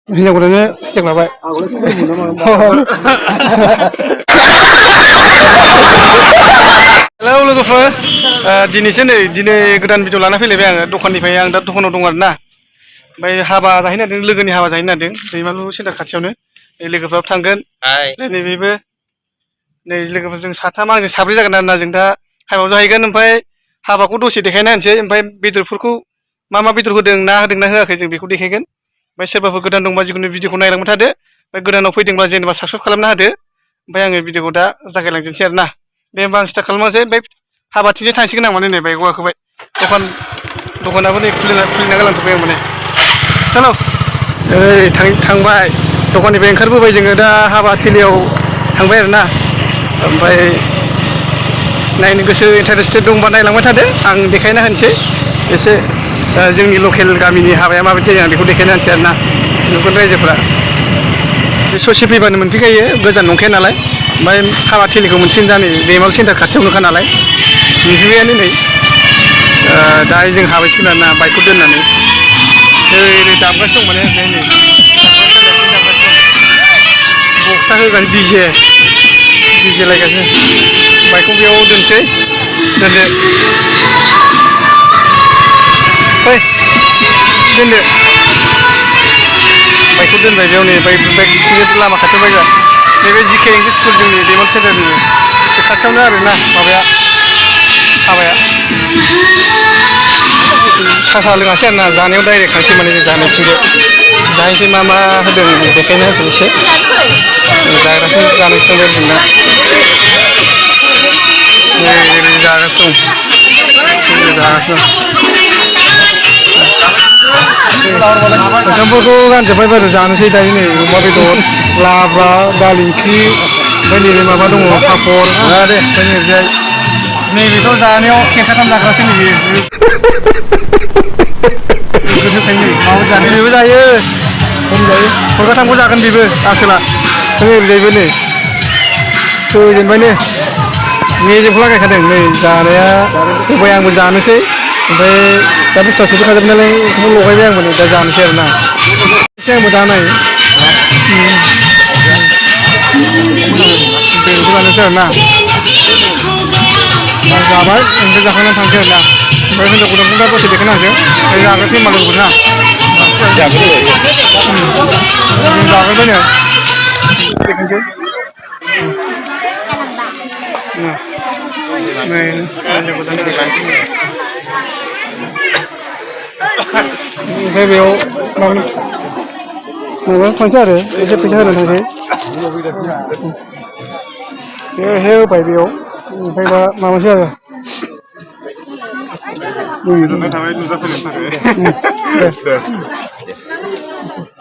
हिन्जावखौनो जों लाबाय हेलौ लोगोफोर दिनैसो दिनै गोदान भिडिअ लाना फैलायबाय आङो दखाननिफ्राय आं दा दखानाव दं आरोना ओमफ्राय हाबा जाहैनो नागिरदों लोगोनि हाबा जाहैनो नागिरदों दैमालु सेन्टार खाथियावनो लोगोफ्राबो थांगोन नैबेबो नै लोगोफोर जों साथाम आंजों साब्रै जागोन आरोना जों दा हाबायाव जाहैगोन ओमफ्राय हाबाखौ दसे देखायना होनोसै ओमफ्राय बेदरफोरखौ मा बेदर होदों ना होआखै जों बेखौ देखायगोन ओमफ्राय सोरबाफोर गोदान दंबा जिखुनु भिडिअखौ नायलांबाय थादो ओमफ्राय गोदानाव फैदोंबा जेनेबा साबसक्राइब खालामना होदो ओमफ्राय आङो भिडिअखौ दा जागायलांजोबनोसै आरोना दे होमबा आं स्टार्ट खालामनोसै ओमफ्राय हाबाथिंजों थांसिगोन आं माने नै बाइकआव गाखोबाय दखानाबो नै खुलिना गालांजोब्बाय आं माने चलो ओइ थांबाय दखाननिफ्राय ओंखारबोबाय जोङो दा हाबा थिलियाव थांबाय आरोना ओमफ्राय नायनो गोसो इन्टारेस्टेड दंबा नायलांबाय थादो आं देखायना होनोसै एसे जोंनि लकेल गामिनि हाबाया माबायदि जायो आं बेखौ देखायना होनोसै आरोना नुगोन रायजोफ्रा बे ससे फैबानो मोनफैखायो गोजान नंखाया नालाय ओमफ्राय हाबा थिलिखौ मोनसिगोन दा नै दैमालु सेन्टार खाथियावनोखा नालाय नुहैबायानो नै दा जों हाबायसिगोन आरोना बाइकखौ दोननानै ओरै दामगासिनो दं माने नै बक्सा होगासिनो डिजे लायगासिनो बाइकखौ बेयाव दोनसै दोनदो फै दोनदो बाइकखौ दोनबाय बेयाव नै बाइक लामा खाथियाव बायगा नैबे जिके इंलिस स्कुल जोंनि दैमालु सेन्टारनि बे खाथियावनो आरोना माबाया हाबाया साहा लोङासै आरोना जानायाव डाइरेक्ट थांसै माने जों जानायथिंबो जाहैसै मा होदों देखायना होनसै एसे जाग्रासो जानोसै थांबाय जोंना ओरै जागासिनो ओंखामफोरखौ गानजोब्बाय बारु जानोसै दायो नै अमा बेदर लाब्रा दालि ओंख्रि ओमफ्राय नैबे माबा दङ पापर दे ओमफ्राय ओरैजाय नैबेथ' जानायाव खेंखाथाम जाग्रासो नैबे माबा जानो बेबो जायो खम जायो खरगाथामखौ जागोन बेबो आसोला ओरैजायबो नै गोजोनबायनो मेजेमखौ लागायखादों नै जानाया होबाय आंबो जानोसै ओमफ्राय दा बुस्थुआ सफैखाजोब नालाय बेखौनो लगायबाय आंबो नै दा जानोसै आरोना एसे आंबो दा नाय बेखौ जानोसै आरोना जाबाय ओमफ्राय जाखांनानै थांसै आरोना ओमफ्राय हिन्जाव गोदानखौ दा दसे देखायना होदों ओमफ्राय जाग्रोसै होनबा लोगोफोर ना जाग्रोबायनो देखायसै ओमफ्राय बेयाव माबा थांसै आरो एसे फैसा होनो थांसै होबाय बेयाव ओमफ्राय दा माबासै आरो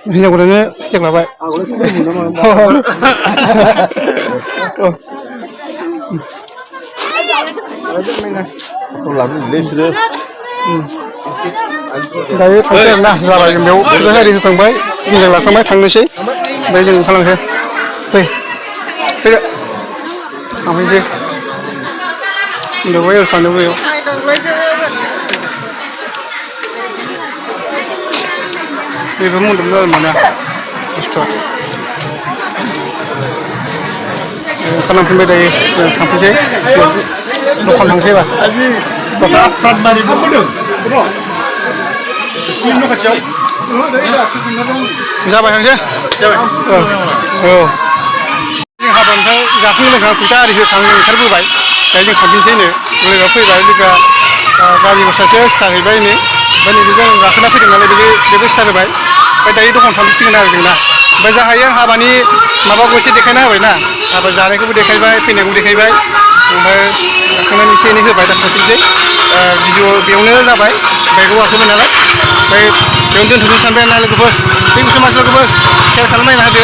हिन्जावखौनो जों लाबाय दायो थांसै आरोना जाबाय बेयाव फुजा हारि होखांबाय मोजां लाखांबाय थांनोसै ओमफ्राय जों ओंखारलांसै फैदो थांफैनोसै उन्दुबाय ओरखानोबो बेयाव बेबो मन्दपल आरो माने बुस्थुआ ओंखारलांफिनबाय दायो जों थांफैनोसै दखान थांसैबा जाबाय थांसै औ जों हाबानिफ्राय जाखां लोंखां फैसा आरि होखां ओंखारबोबाय दायो जों थांफिनसैनो लोगोआ फैबाय लोगोआ गारि गंसेसो स्टार्ट हैबाय नो ओमफ्राय नैबे जों गाखोना फैदों नालाय बेबो स्टार्ट होबाय ओमफ्राय दायो दखान थांफिनसिगोन आरो जोंना ओमफ्राय जाहायो हाबानि माबाखौ एसे देखायना होबाय ना हाबा जानायखौबो देखायबाय फैनायखौबो देखायबाय ओमफ्राय गाखोनानै एसे एनै होबाय दा थांफिनसै भिडिअ बेयावनो जाबाय बाइकआव गाखोबाय नालाय ओमफ्राय बेयावनो दोनथ'नो सानबाय आरोना लोगोफोर थेंक इउ स' माच लोगोफोर शेयार खालामलायना होदो